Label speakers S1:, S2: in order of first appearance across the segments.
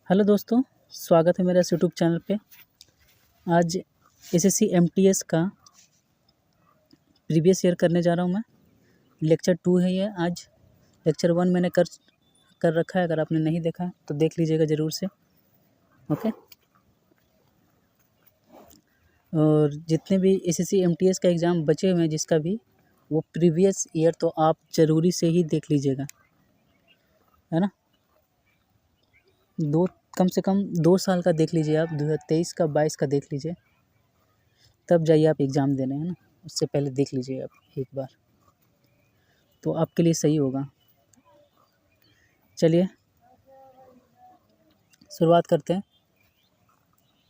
S1: Hello दोस्तों, स्वागत है मेरा इस यूट्यूब चैनल पे। आज एसएससी एमटीएस का प्रीवियस ईयर करने जा रहा हूँ मैं। लेक्चर 2 है ये। आज लेक्चर 1 मैंने कर रखा है। अगर आपने नहीं देखा है तो देख लीजिएगा ज़रूर से। ओके। और जितने भी एसएससी एमटीएस का एग्ज़ाम बचे हुए हैं जिसका भी, वो प्रीवियस ईयर तो आप ज़रूरी से ही देख लीजिएगा, है ना। कम से कम 2 साल का देख लीजिए आप, 2023 का 22 का देख लीजिए, तब जाइए आप एग्ज़ाम देने, है ना। उससे पहले देख लीजिए आप एक बार, तो आपके लिए सही होगा। चलिए शुरुआत करते हैं।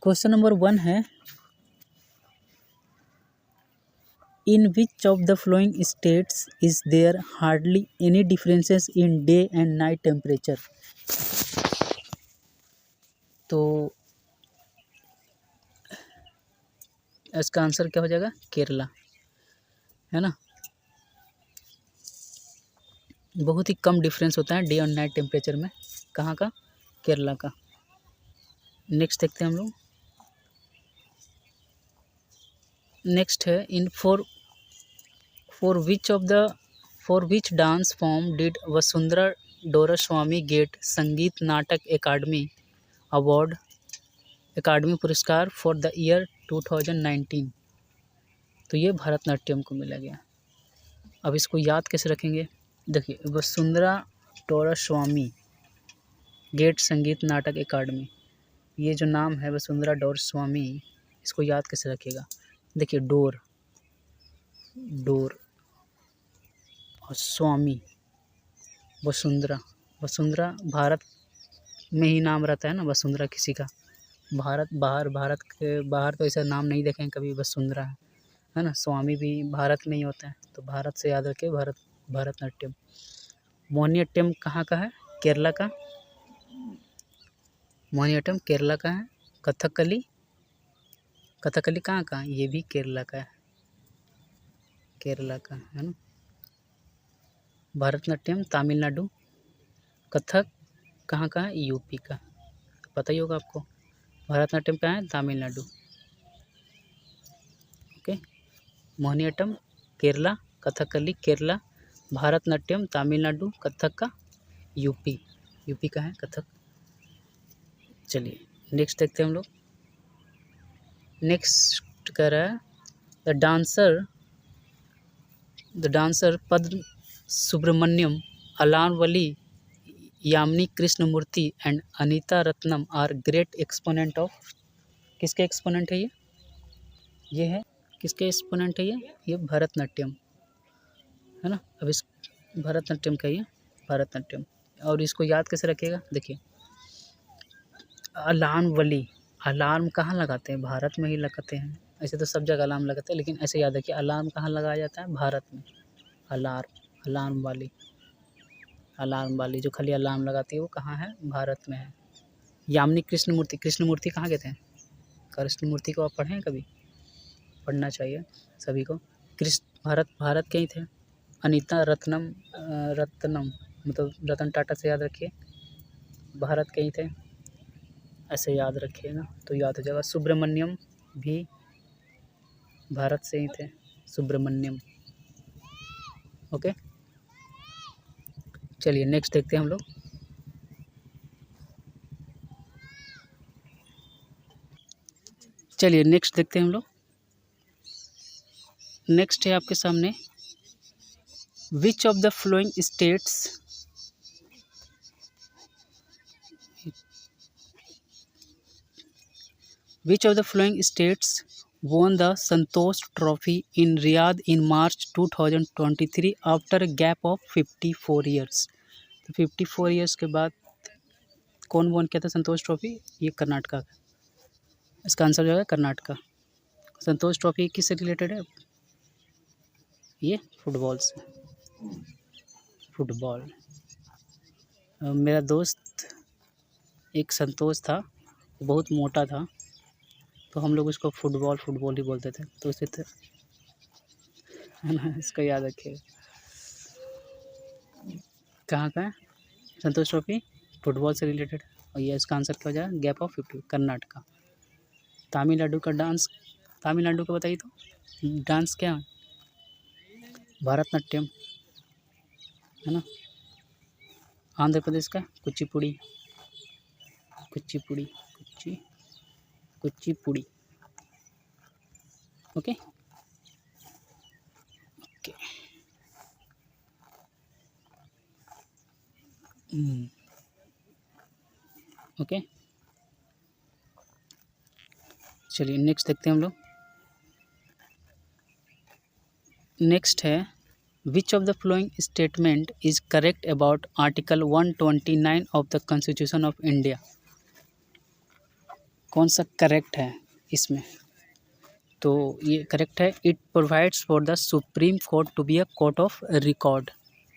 S1: क्वेश्चन नंबर 1 है, in which of the following states is there hardly any differences in day and night temperature. तो इसका आंसर क्या हो जाएगा? केरला, है ना। बहुत ही कम डिफरेंस होता है डे और नाइट टेम्परेचर में। कहाँ का? केरला का। नेक्स्ट देखते हैं हम लोग। नेक्स्ट है, in for which dance form did Vasundhara Doraiswamy get Sangeet Natak अकादमी पुरस्कार फॉर द ईयर 2019। तो ये भरतनाट्यम को मिला गया। अब इसको याद कैसे रखेंगे? देखिए, वसुंधरा डोरास्वामी गेट संगीत नाटक अकादमी, ये जो नाम है वसुंधरा डोरास्वामी, इसको याद कैसे रखिएगा? देखिए, डोर और स्वामी, वसुंधरा भारत में ही नाम रहता है ना वसुंधरा किसी का। भारत के बाहर तो ऐसा नाम नहीं देखें कभी वसुंधरा, है ना। स्वामी भी भारत में ही होता है, तो भारत से याद रखिए भरतनाट्यम। मोहिनीअट्टम कहाँ का है? केरला का। मोहिनीअट्टम केरला का है। कथकली कहाँ का है? ये भी केरला का है, है ना। भरतनाट्यम तमिलनाडु। कथक कहाँ का है? यूपी का। पता ही होगा आपको। भरतनाट्यम कहाँ है? तमिलनाडु। ओके। मोहिनीअट्टम केरला, कथकली केरला, भरतनाट्यम तमिलनाडु, कथक का यूपी का है कथक। चलिए नेक्स्ट देखते हैं हम लोग। नेक्स्ट कह रहा है, द डांसर पद्म सुब्रमण्यम, अलानवली, Yamini Krishnamurthy and Anita Ratnam are great exponent of. किसके एक्सपोनेंट है ये है किसके एक्सपोनेंट है ये भरतनाट्यम, है ना। अब इस भरतनाट्यम का ये भरतनाट्यम। और इसको याद कैसे रखिएगा? देखिए, अलार्म कहाँ लगाते हैं? भारत में ही लगाते हैं। ऐसे तो सब जगह अलार्म लगाते हैं, लेकिन ऐसे याद रखिए, अलार्म कहाँ लगाया जाता है? भारत में। अलार्म वाली जो खाली अलार्म लगाती है वो कहाँ है? भारत में है। यामिनी कृष्णमूर्ति कहाँ के थे? कृष्णमूर्ति को आप पढ़ें कभी? पढ़ना चाहिए सभी को। भारत के ही थे। अनीता रत्नम मतलब रतन टाटा से याद रखिए, भारत के ही थे, ऐसे याद रखिए ना तो याद हो जाएगा। सुब्रमण्यम भी भारत से ही थे, सुब्रमण्यम। ओके, चलिए नेक्स्ट देखते हैं हम लोग। नेक्स्ट है आपके सामने, विच of the following states won the Santosh Trophy in Riyadh in March 2023 after a gap of 54 years। तो 54 ईयर्स के बाद कौन वॉन किया था संतोष ट्रॉफी? ये कर्नाटका का। इसका आंसर जो है कर्नाटका। संतोष ट्रॉफी किससे रिलेटेड है? ये फुटबॉल से। मेरा दोस्त एक संतोष था, बहुत मोटा था, तो हम लोग उसको फुटबॉल ही बोलते थे, तो उसे है ना। इसको याद रखिएगा। कहाँ का है संतोष ट्रॉफी? फुटबॉल से रिलेटेड। और ये इसका आंसर क्या हो जाएगा, गैप ऑफ 50, कर्नाटका। तमिलनाडु का डांस, तमिलनाडु का बताइए तो डांस क्या है, भरतनाट्यम है ना। आंध्र प्रदेश का Kuchipudi, Kuchipudi, Kuchipudi. Okay okay. Okay चलिए नेक्स्ट देखते हैं हम लोग। नेक्स्ट है which of the following statement is correct about article 129 of the constitution of India. कौन सा करेक्ट है इसमें, तो ये करेक्ट है, it provides for the supreme court to be a court of record.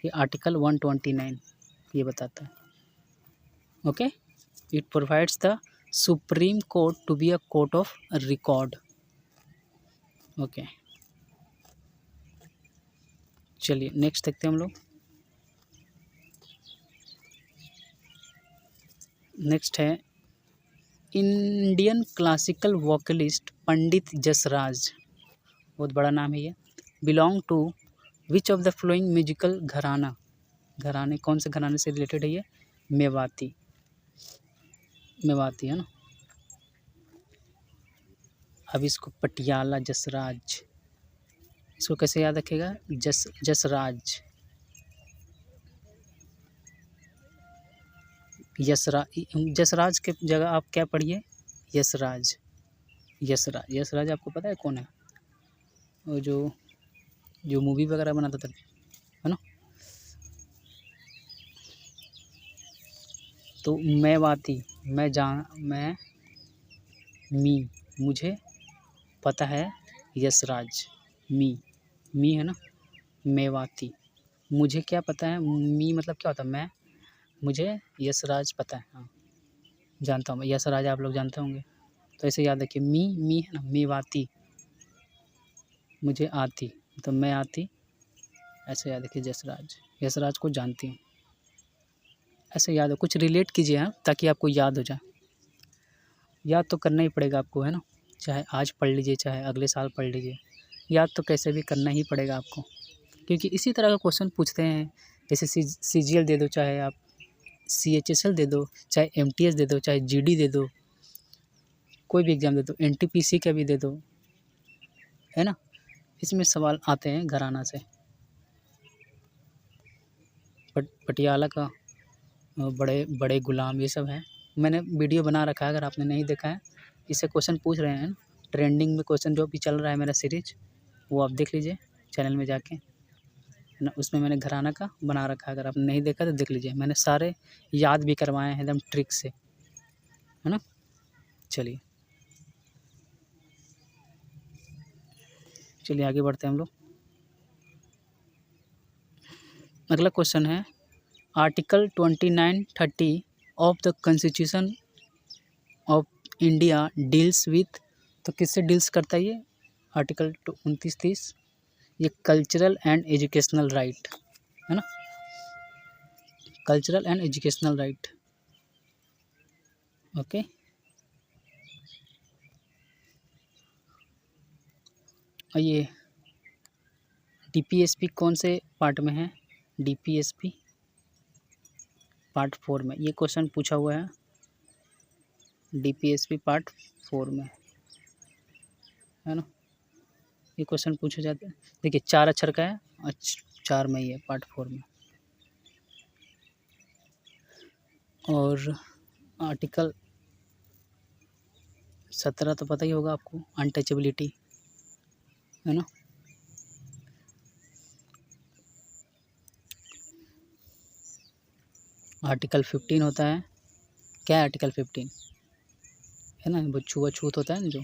S1: ये आर्टिकल 129 ये बताता है। Okay, it provides the supreme court to be a court of record. Okay चलिए नेक्स्ट देखते हैं हम लोग। नेक्स्ट है Indian classical vocalist Pandit Jasraj, बहुत बड़ा नाम है ये, belong to which of the following musical gharana. घराने कौन से घराने से रिलेटेड है ये, मेवाती, मेवाती है ना। अब इसको पटियाला जसराज, इसको कैसे याद रखेगा, जसराज, जसराज के जगह आप क्या पढ़िए, यशराज। यशराज, यशराज आपको पता है कौन है, वो जो मूवी वगैरह बनाता था है ना। तो मेवाती, मैं मुझे पता है, यशराज, मी है ना, मेवाती, मुझे क्या पता है, मी मतलब क्या होता है, मैं, मुझे यशराज पता है, हाँ जानता हूँ, यशराज आप लोग जानते होंगे, तो ऐसे याद रखिए, मी है ना, मेवाती, मुझे आती, तो मैं आती, ऐसे याद रखिए, यशराज, यशराज को जानती हूँ, ऐसे याद हो, कुछ रिलेट कीजिए हाँ, ताकि आपको याद हो जाए। याद तो करना ही पड़ेगा आपको है ना, चाहे आज पढ़ लीजिए चाहे अगले साल पढ़ लीजिए, याद तो कैसे भी करना ही पड़ेगा आपको, क्योंकि इसी तरह का क्वेश्चन पूछते हैं। जैसे CGL दे दो, चाहे आप CHSL दे दो, चाहे MTS दे दो, चाहे GD दे दो, कोई भी एग्ज़ाम दे दो, NTPC का भी दे दो, है ना, इसमें सवाल आते हैं घराना से। पटियाला का बड़े बड़े गुलाम, ये सब हैं, मैंने वीडियो बना रखा है, अगर आपने नहीं देखा है, इससे क्वेश्चन पूछ रहे हैं, ट्रेंडिंग में क्वेश्चन जो भी चल रहा है मेरा सीरीज, वो आप देख लीजिए चैनल में जाके ना, उसमें मैंने घराना का बना रखा है, अगर आपने नहीं देखा तो देख लीजिए, मैंने सारे याद भी करवाए हैं एकदम ट्रिक से, है ना। चलिए आगे बढ़ते हैं हम लोग। अगला क्वेश्चन है article 29-30 of the constitution of India deals with, तो किससे डील्स करता है ये, आर्टिकल 29-30, ये कल्चरल एंड एजुकेशनल राइट है ना, cultural and educational right. Okay और ये DPSP कौन से पार्ट में है, DPSP पार्ट 4 में, ये क्वेश्चन पूछा हुआ है, DPSP पार्ट 4 में है ना, ये क्वेश्चन पूछे जाते हैं। देखिए 4 अक्षर का है और 4 में ही है, पार्ट 4 में। और आर्टिकल 17 तो पता ही होगा आपको, अनटचेबिलिटी है ना। आर्टिकल 15 होता है, क्या है आर्टिकल 15 है ना, वो छूत होता है ना जो,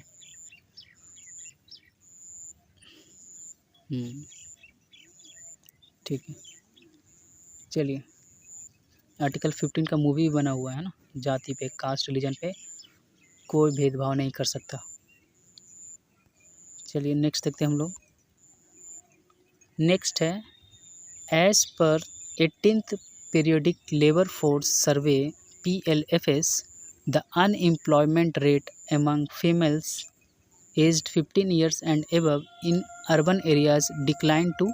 S1: ठीक है। चलिए आर्टिकल 15 का मूवी भी बना हुआ है ना, जाति पे, कास्ट, रिलीजन पे कोई भेदभाव नहीं कर सकता। चलिए नेक्स्ट देखते हैं हम लोग। नेक्स्ट है एज पर 18th periodic labour force survey PLFS, the unemployment rate among females aged 15 years and above in urban areas declined to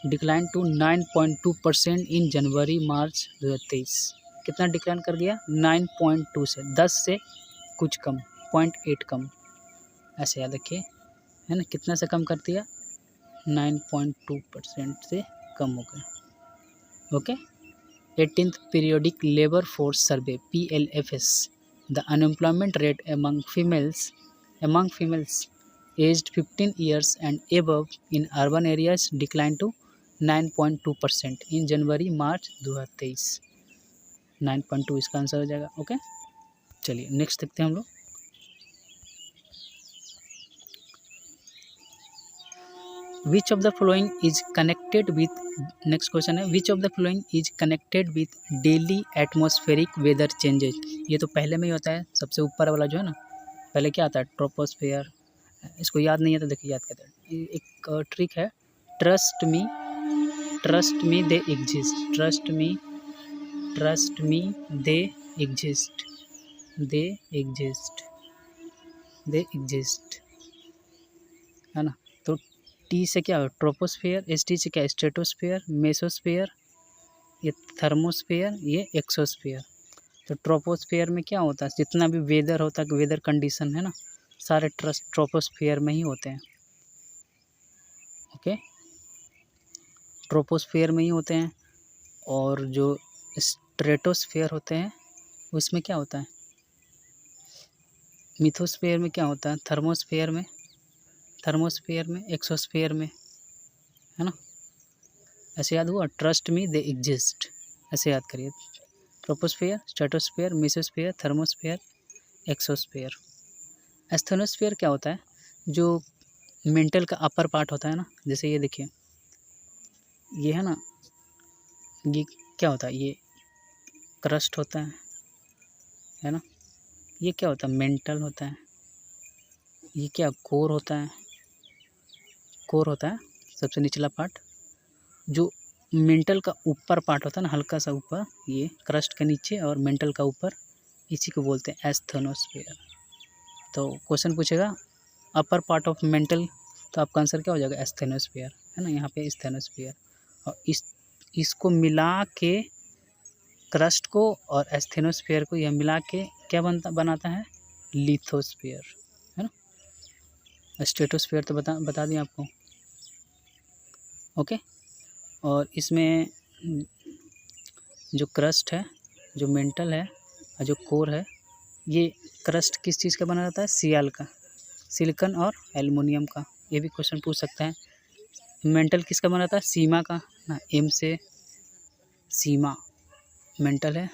S1: 9.2% in जनवरी मार्च 2023। कितना डिक्लाइन कर दिया? 9.2 से, 10 से कुछ कम, 0.8 कम, ऐसे याद रखिए, है ना। कितना से कम कर दिया? 9.2% से कम हो गया। Okay. 18th periodic labour force survey PLFS, the unemployment rate among females aged 15 years and above in urban areas declined to 9.2% in जनवरी मार्च 2023। 9.2 इसका आंसर हो जाएगा। ओके, चलिए नेक्स्ट देखते हैं हम लोग। Which of the following is connected with, next question है, which of the following is connected with daily atmospheric weather changes. ये तो पहले में ही होता है, सबसे ऊपर वाला जो है ना, पहले क्या आता है? ट्रोपोस्फेयर। इसको याद नहीं है तो देखिए याद करते हैं। एक ट्रिक है, trust me they exist, trust me they exist, है ना। तो टी से क्या हो? ट्रोपोस्फेयर, एस टी से क्या? स्ट्रेटोस्फेयर, मेसोस्फेयर, ये थर्मोस्फेयर, ये एक्सोस्फेयर। तो ट्रोपोस्फेयर में क्या होता है? जितना भी वेदर होता है, वेदर कंडीशन है ना, सारे ट्रोपोस्फेयर में ही होते हैं। ओके, ट्रोपोस्फेयर में ही होते हैं। और जो स्ट्रेटोस्फेयर होते हैं उसमें क्या होता है? मिथोस्फेयर में क्या होता है? थर्मोस्फेयर में, एक्सोस्फेयर में, है ना। ऐसे याद हुआ? ट्रस्ट मी दे एग्जिस्ट, ऐसे याद करिए। Troposphere, stratosphere, mesosphere, thermosphere, exosphere. Asthenosphere क्या होता है? जो मेंटल का अपर पार्ट होता है ना, जैसे ये देखिए, ये है ना, ये क्या होता है? ये क्रस्ट होता है ना। ये क्या होता है? मेंटल होता है। ये क्या? कोर होता है, सबसे निचला पार्ट। जो मेंटल का ऊपर पार्ट होता है ना, हल्का सा ऊपर, ये क्रस्ट के नीचे, और मेंटल का ऊपर, इसी को बोलते हैं एस्थेनोस्फेयर। तो क्वेश्चन पूछेगा अपर पार्ट ऑफ मेंटल, तो आपका आंसर क्या हो जाएगा? एस्थेनोस्फेयर, है ना। यहाँ पे एस्थेनोस्फेयर, और इसको मिला के, क्रस्ट को और एस्थेनोस्फेयर को यह मिला के क्या बनाता है? लिथोस्फेयर, है ना। स्ट्रेटोस्फेयर तो बता दिया आपको। ओके, और इसमें जो क्रस्ट है, जो मेंटल है और जो कोर है, ये क्रस्ट किस चीज़ का बना रहता है? सियाल का, सिलिकॉन और एल्युमिनियम का। ये भी क्वेश्चन पूछ सकता है। मेंटल किसका बना रहता है? सीमा का ना, एम से सीमा मेंटल है।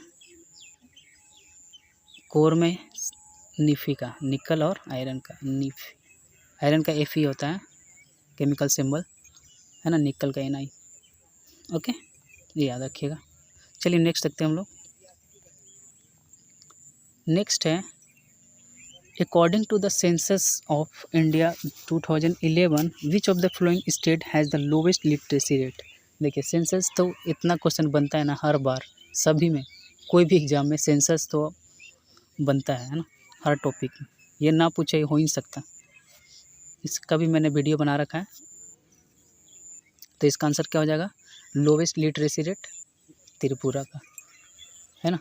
S1: कोर में निफी का, निकल और आयरन का, निफी, आयरन का Fe होता है केमिकल सिंबल, है ना, निकल का Na। ओके, ये याद रखिएगा। चलिए नेक्स्ट देखते हैं हम लोग। नेक्स्ट है, according to the census of India 2011 which of the following state has the lowest literacy rate. देखिए, सेंसस तो इतना क्वेश्चन बनता है ना हर बार, सभी में, कोई भी एग्जाम में सेंसस तो बनता है ना, हर टॉपिक में। ये ना पूछे हो ही नहीं सकता। इसका भी मैंने वीडियो बना रखा है। तो इसका आंसर क्या हो जाएगा? लोवेस्ट लिटरेसी रेट त्रिपुरा का, है ना।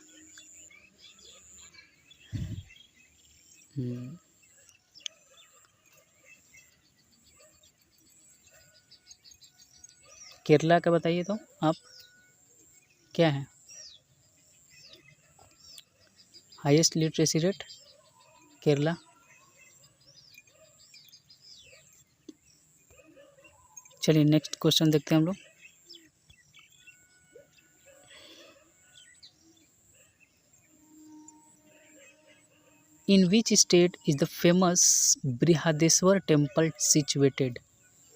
S1: केरला का बताइए तो आप, क्या है हाईएस्ट लिटरेसी रेट? केरला। चलिए नेक्स्ट क्वेश्चन देखते हैं हम लोग। In which state is the famous Brihadeeswara temple situated?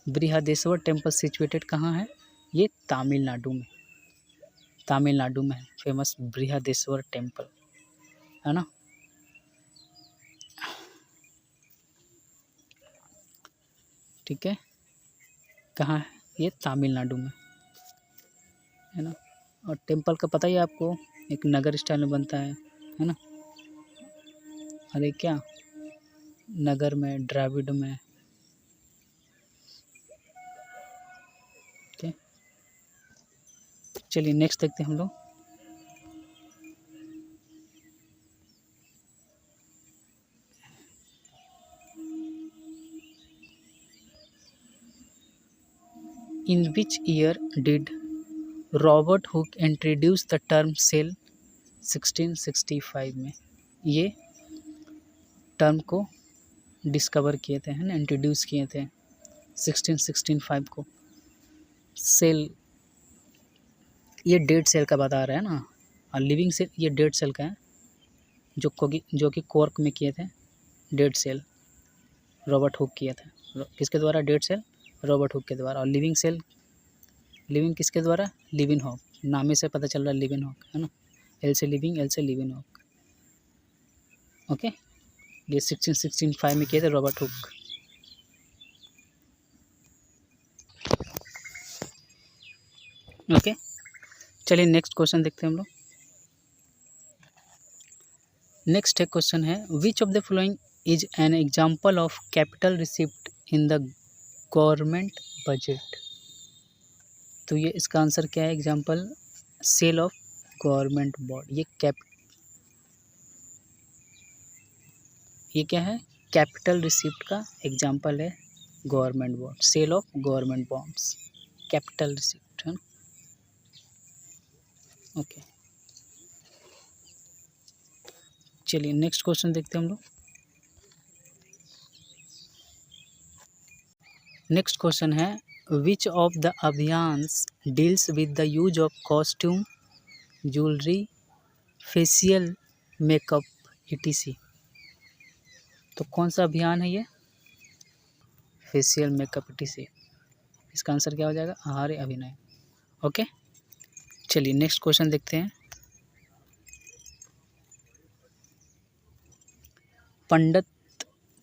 S1: Brihadeeswara temple situated कहाँ है? ये तमिलनाडु में, है फेमस बृहदेश्वर टेम्पल, है ना। ठीक है, कहाँ है? ये तमिलनाडु में, है ना। और टेम्पल का पता ही है आपको, एक नगर स्टाइल में बनता है ना। अरे क्या नगर में, द्राविड में। ओके, चलिए नेक्स्ट देखते हैं हम लोग। In which year did Robert Hooke introduce the term cell? 1665 में ये टर्म को डिस्कवर किए थे, है ना, इंट्रोड्यूस किए थे 1665 को। सेल, ये डेड सेल का बता रहा है ना, और लिविंग सेल ये डेड सेल का है, जो कि कॉर्क में किए थे। डेड सेल रॉबर्ट हुक किए थे, किसके द्वारा? डेड सेल रॉबर्ट हुक के द्वारा। और लिविंग सेल, लिविंग किसके द्वारा? लिविन हॉक, नामे से पता चल रहा है लिविन हॉक, है ना। एल से लिविंग, एल से लिविन हॉक। ओके, ये 1665 में किए थे रॉबर्ट हुक। ओके, चलिए नेक्स्ट क्वेश्चन देखते हैं हम लोग। नेक्स्ट एक क्वेश्चन है, which of the following is an example of capital receipt in the government budget? तो ये इसका आंसर क्या है? Example sale of government bond. ये क्या है? कैपिटल रिसिप्ट का एग्जाम्पल है government bond, sale of government bonds, capital receipt, है ना। ओके, चलिए नेक्स्ट क्वेश्चन देखते हैं हम लोग। नेक्स्ट क्वेश्चन है, विच ऑफ द अभियान्स deals with the use of costume, jewellery, facial makeup etc? तो कौन सा अभियान है ये? Facial makeup etc। इसका आंसर क्या हो जाएगा? आहार्य अभिनय। ओके, चलिए नेक्स्ट क्वेश्चन देखते हैं।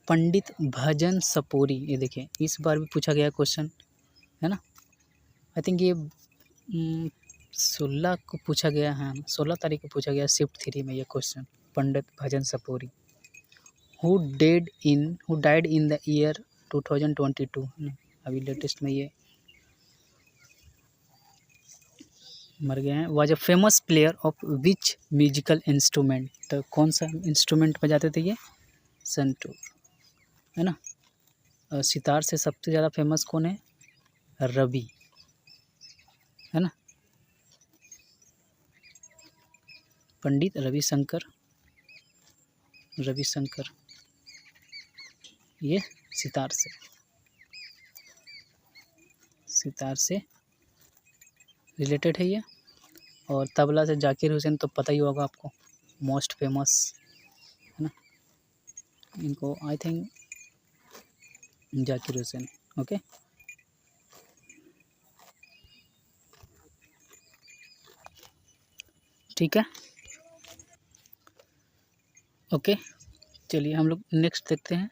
S1: पंडित भजन सपोरी, ये देखिए इस बार भी पूछा गया क्वेश्चन, है ना। आई थिंक ये 16 को पूछा गया है, 16 तारीख को पूछा गया शिफ्ट 3 में ये question. Pandit Bhajan Sopori who died in the year 2022, अभी लेटेस्ट में ये मर गए हैं। Was a famous player of which musical instrument? तो कौन सा इंस्ट्रूमेंट बजाते थे ये? संतूर, है ना। सितार से सबसे ज़्यादा फेमस कौन है? रवि, है ना। पंडित रविशंकर ये सितार से रिलेटेड है ये। और तबला से जाकिर हुसैन तो पता ही होगा आपको, मोस्ट फेमस, है ना। इनको I think Zakir Hussain. Okay, ठीक है। ओके, चलिए हम लोग नेक्स्ट देखते हैं।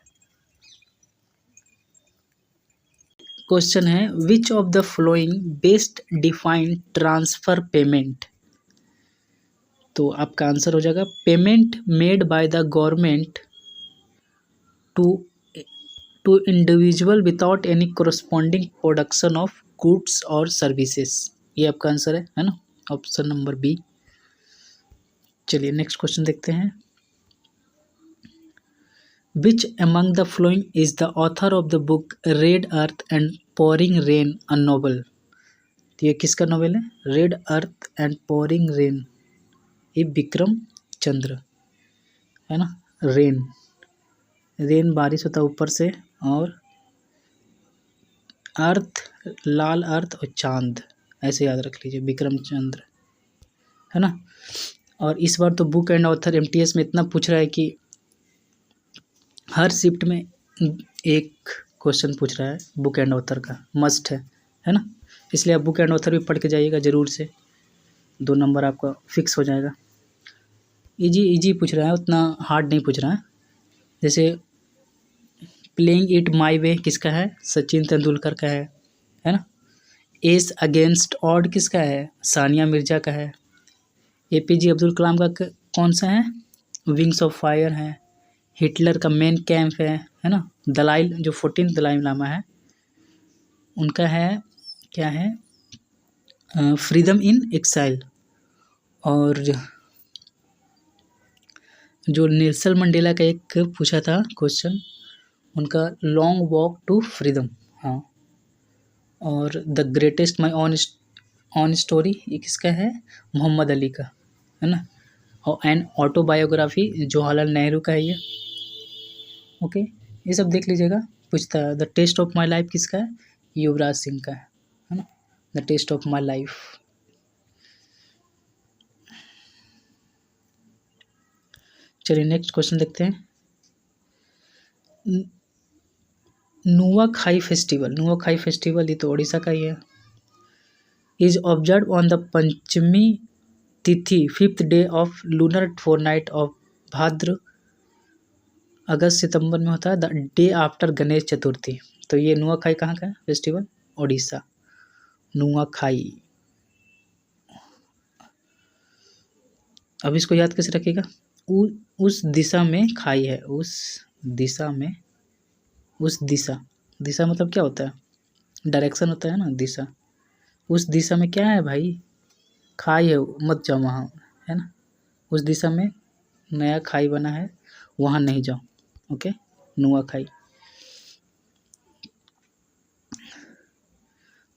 S1: क्वेश्चन है, which of the following best defined transfer payment? तो आपका आंसर हो जाएगा payment made by the government to individual without any corresponding production of goods और सर्विसेज। ये आपका आंसर है ना, ऑप्शन नंबर बी। चलिए नेक्स्ट क्वेश्चन देखते हैं। Which among the following is the author of the book red earth and pouring rain a novel? तो ये किसका नॉवल है? Red earth and pouring rain, ये विक्रम चंद्र, है ना। रेन बारिश होता है ऊपर से, और अर्थ लाल अर्थ और चांद, ऐसे याद रख लीजिए, विक्रम चंद्र, है ना। और इस बार तो बुक एंड ऑथर MTS में इतना पूछ रहा है कि हर शिफ्ट में एक क्वेश्चन पूछ रहा है बुक एंड ऑथर का, मस्ट है ना। इसलिए आप बुक एंड ऑथर भी पढ़ के जाइएगा ज़रूर से, 2 नंबर आपका फिक्स हो जाएगा। इजी पूछ रहा है, उतना हार्ड नहीं पूछ रहा है। जैसे प्लेइंग इट माई वे किसका है? सचिन तेंदुलकर का है ना। एस अगेंस्ट ऑड किसका है? सानिया मिर्जा का है APJ अब्दुल कलाम का कौन सा है? विंग्स ऑफ फायर है। हिटलर का मेन कैंप है ना। दलाई जो 14 दलाई लामा है उनका है क्या है? Freedom in exile. और जो नेल्सन मंडेला का एक पूछा था क्वेश्चन, उनका लॉन्ग वॉक टू फ्रीडम। हाँ। और the greatest my own story ये किसका है? मोहम्मद अली का, है ना। और एंड ऑटोबायोग्राफी जवाहरलाल नेहरू का है ये। ओके, ये सब देख लीजिएगा। पूछता है the test of my life किसका है? युवराज सिंह का है ना। The test of my life. चलिए नेक्स्ट क्वेश्चन देखते हैं। नुआखाई फेस्टिवल ये तो उड़ीसा का ही है। Is observe on the Panchami tithi 5th day of lunar fortnight of Bhadra. अगस्त सितंबर में होता है the day after Ganesh Chaturthi. तो ये नुआखाई कहाँ का है फेस्टिवल? उड़ीसा। नुआखाई। अब इसको याद कैसे रखिएगा? उस दिशा में खाई है। उस दिशा मतलब क्या होता है? डायरेक्शन होता है ना, दिशा। उस दिशा में क्या है भाई? खाई है, मत जाओ वहाँ, है ना। उस दिशा में नया खाई बना है, वहाँ नहीं जाओ। ओके, नुआखाई।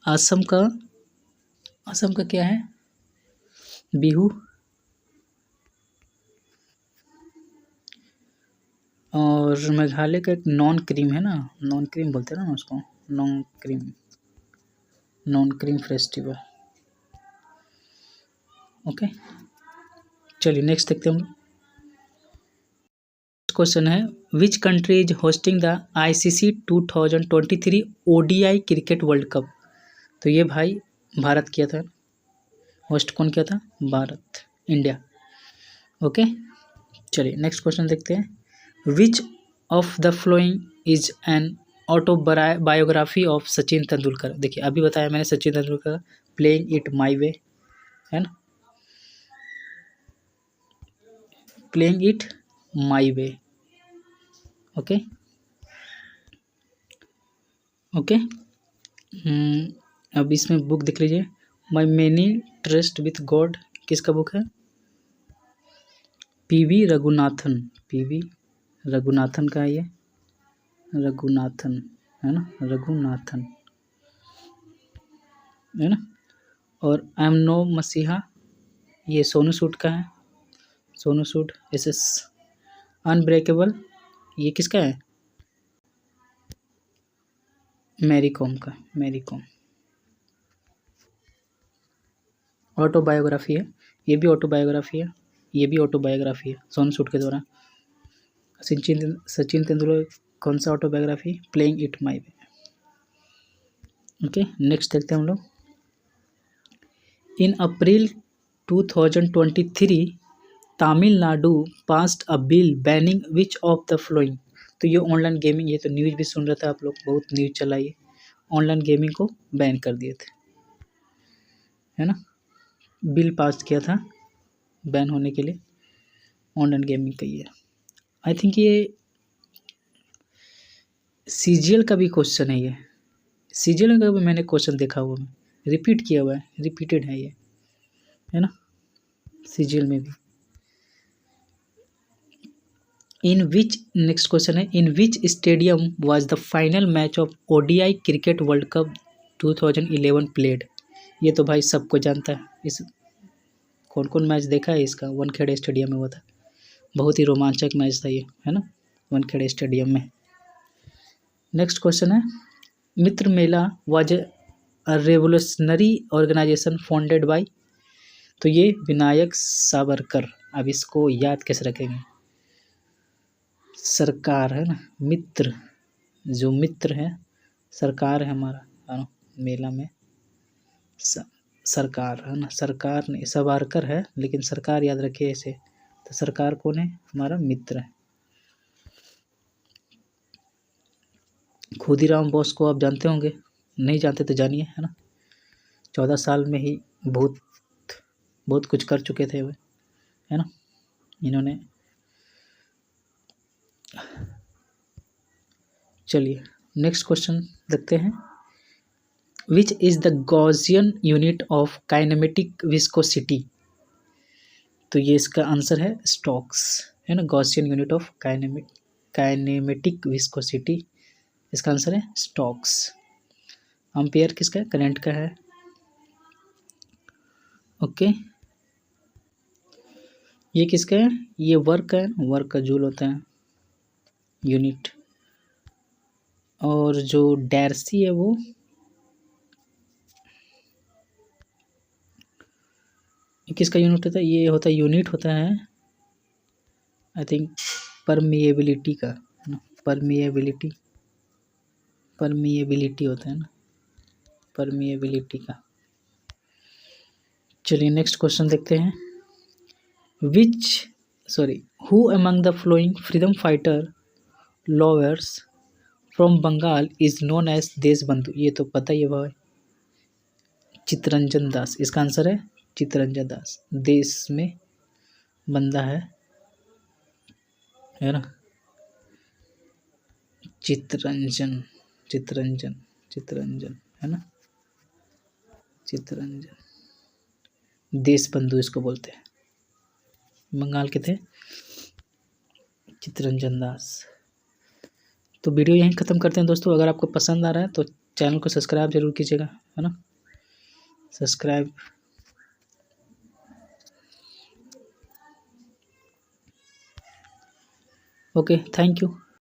S1: असम का क्या है? बिहू। और मेघालय का एक नॉन क्रीम है ना, नॉन क्रीम बोलते हैं ना उसको, नॉन क्रीम फेस्टिवल। ओके, चलिए नेक्स्ट देखते हैं हम। क्वेश्चन है which country is hosting the ICC 2023 ODI cricket world cup. तो ये भाई भारत किया था। होस्ट कौन किया था? भारत, इंडिया। ओके, चलिए नेक्स्ट क्वेश्चन देखते हैं। Which of the following is an autobiography of Sachin Tendulkar. देखिए अभी बताया मैंने Sachin Tendulkar playing it my way, है ना, playing it my way. Okay okay. अब इसमें बुक देख लीजिए, my many trust with God किसका बुक है? PV रघुनाथन का है ये, रघुनाथन, है ना, रघुनाथन, है ना। और आई एम नो मसीहा ये सोनू सूद का है, सोनू सूद। SS अनब्रेकेबल ये किसका है? मैरी कॉम का, मैरी कॉम। ऑटोबायोग्राफी है, ये भी ऑटोबायोग्राफी है, ये भी ऑटोबायोग्राफी है सोनू सूद के द्वारा। सचिन तेंदुलकर कौन सा autobiography? Playing it my way. Okay, next देखते हैं हम लोग। इन अप्रैल 2023 Tamil Nadu passed a bill banning which of the flowing. तो ये ऑनलाइन गेमिंग, ये तो न्यूज़ भी सुन रहा था आप लोग, बहुत न्यूज़ चला ये, ऑनलाइन गेमिंग को बैन कर दिए थे, है ना। बिल पास किया था बैन होने के लिए ऑनलाइन गेमिंग का ये। आई थिंक ये CGL का भी क्वेश्चन है ये। CGL का भी मैंने क्वेश्चन देखा हुआ, मैं रिपीट किया हुआ है, रिपीटेड है ये, है ना, CGL में भी। इन विच, नेक्स्ट क्वेश्चन है, in which stadium was the final match of ODI cricket world cup 2011 played. ये तो भाई सबको जानता है, इस कौन कौन मैच देखा है इसका? वानखेड़े स्टेडियम में हुआ था, बहुत ही रोमांचक मैच था ये, है ना, वानखेड़े स्टेडियम में। नेक्स्ट क्वेश्चन है Mitra Mela was a revolutionary organisation founded by. तो ये विनायक सावरकर। अब इसको याद कैसे रखेंगे? सरकार है ना, मित्र, जो मित्र है सरकार है हमारा, है ना, मेला में सरकार है ना, सरकार नहीं, सावरकर है लेकिन सरकार याद रखिए ऐसे। तो सरकार कौन है? हमारा मित्र है। खुदीराम बोस को आप जानते होंगे, नहीं जानते तो जानिए, है ना। 14 साल में ही बहुत बहुत कुछ कर चुके थे वे, है ना। इन्होंने, चलिए नेक्स्ट क्वेश्चन देखते हैं। Which is the Gaussian unit of kinematic viscosity. तो ये इसका आंसर है स्टोक्स, है ना। Gaussian unit of kinematic viscosity, इसका आंसर है स्टोक्स। एम्पियर किसका है, करंट का है। ओके, ये किसका है, ये वर्क है, वर्क का जूल होता है यूनिट। और जो डार्सी है वो किसका यूनिट होता है, ये होता है यूनिट होता है आई थिंक परमिएबिलिटी का, है ना। परमिएबिलिटी होता है ना, परमिएबिलिटी का। चलिए नेक्स्ट क्वेश्चन देखते हैं। Who among the following freedom fighter lawyers from Bengal is known as Deshbandhu. ये तो पता ही है भाई, चित्तरंजन दास, इसका आंसर है चित्तरंजन दास। देश में बंदा है ना, चित्तरंजन है ना, चित्तरंजन, देश बंधु इसको बोलते हैं। बंगाल के थे चित्तरंजन दास। तो वीडियो यहीं ख़त्म करते हैं दोस्तों। अगर आपको पसंद आ रहा है तो चैनल को सब्सक्राइब जरूर कीजिएगा, है ना, सब्सक्राइब। Okay, thank you.